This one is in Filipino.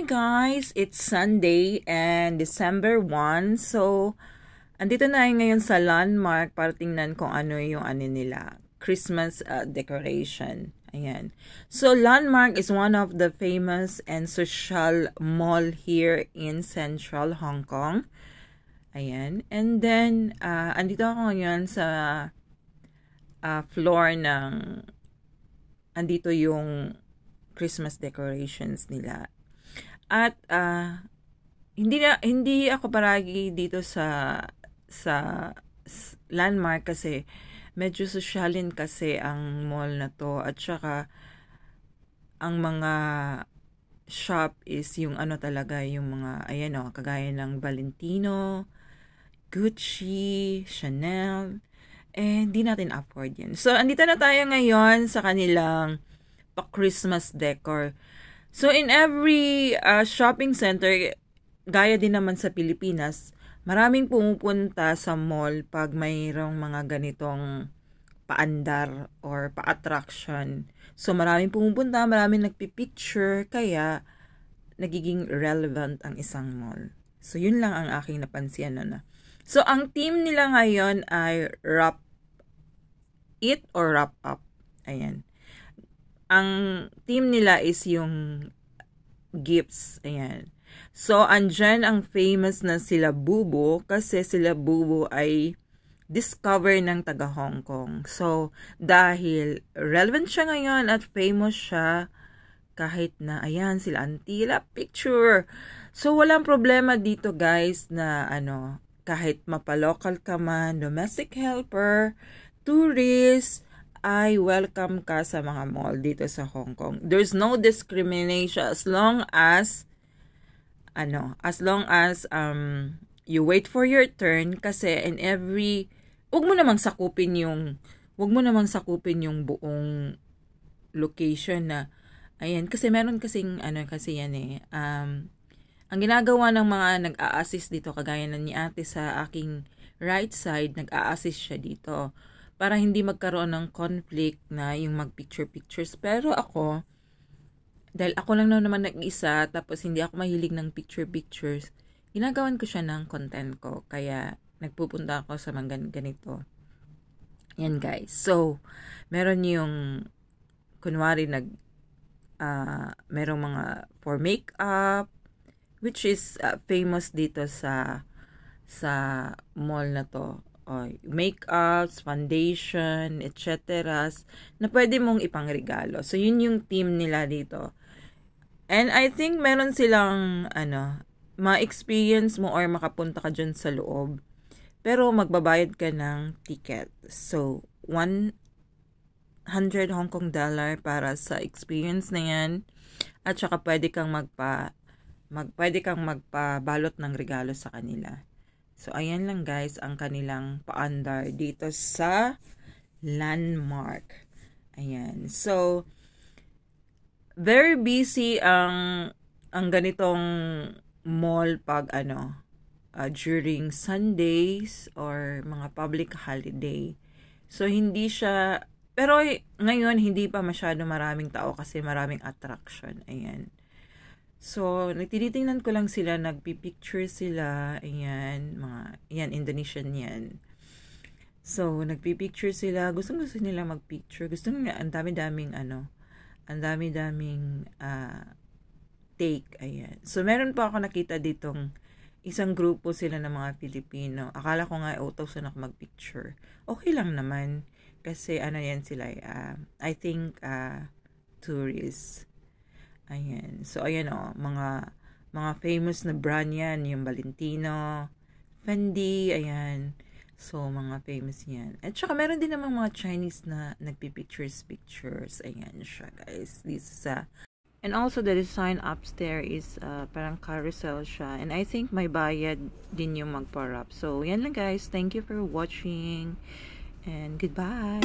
guys! It's Sunday and December 1. So, andito na ngayon sa Landmark para tingnan kung ano yung nila. Christmas decoration. Ayan. So, Landmark is one of the famous and social mall here in Central Hong Kong. Ayan. And then, andito ako ngayon sa floor ng andito yung Christmas decorations nila. At hindi ako paragi dito sa Landmark kasi medyo sosyalin kasi ang mall na to, at saka ang mga shop is yung talaga yung mga ayan kagaya ng Valentino, Gucci, Chanel, hindi natin afford yan. So andito na tayo ngayon sa kanilang pa-Christmas decor. So, in every shopping center, gaya din naman sa Pilipinas, maraming pumupunta sa mall pag mayroong mga ganitong paandar or pa-attraction. So, maraming pumupunta, maraming nagpipicture, kaya nagiging relevant ang isang mall. So, yun lang ang aking napansin. So, ang team nila ngayon ay Wrap It or Wrap Up. Ayan. Ang team nila is yung gifts. Ayan. So, andyan ang famous na sila Bubo kasi sila Bubo ay discover ng taga Hong Kong. So, dahil relevant siya ngayon at famous siya, kahit na, ayan, sila Antila, picture. So, walang problema dito guys na kahit mapalocal ka man, domestic helper, tourist, ay welcome ka sa mga mall dito sa Hong Kong. There's no discrimination as long as you wait for your turn, kasi in every wag mo namang sakupin yung buong location na ayan, kasi meron kasing kasi yan ang ginagawa ng mga nag-a-assist dito, kagaya na ni ate sa aking right side, nag-a-assist siya dito para hindi magkaroon ng conflict na yung mag-pictures. Pero ako, dahil ako lang naman nag-isa, tapos hindi ako mahilig ng pictures, ginagawan ko siya ng content ko. Kaya, nagpupunta ako sa mga ganito. Yan guys. So, meron yung, kunwari, merong mga for makeup, which is famous dito sa mall na to. Makeups, foundation, etc. na pwede mong ipangregalo. So, yun yung team nila dito. And I think meron silang, ma-experience mo or makapunta ka dyan sa loob. Pero, magbabayad ka ng ticket. So, 100 Hong Kong dollar para sa experience na yan. At saka pwede kang magpabalot ng regalo sa kanila. So, ayan lang guys ang kanilang paandar dito sa Landmark. Ayan. So, very busy ang ganitong mall pag during Sundays or mga public holiday. So, hindi siya, pero ngayon hindi pa masyado maraming tao kasi maraming attraction. Ayan. So, nagtinitingnan ko lang sila, nagpipicture sila, ayan, Indonesian yan. So, nagpipicture sila, gusto nila magpicture, ang dami-daming take, ayan. So, meron pa ako nakita ditong isang grupo sila ng mga Pilipino. Akala ko nga utos na ako magpicture. Okay lang naman, kasi yan sila, I think, tourists. Ayan. So, ayan mga famous na brand yan. Yung Valentino, Fendi, ayan. So, mga famous yan. At saka, meron din namang mga Chinese na nagpipictures. Ayan siya, guys. This is and also, the design upstairs is parang carousel siya. And I think may bayad din yung magpa-wrap. So, yan lang, guys. Thank you for watching. And goodbye.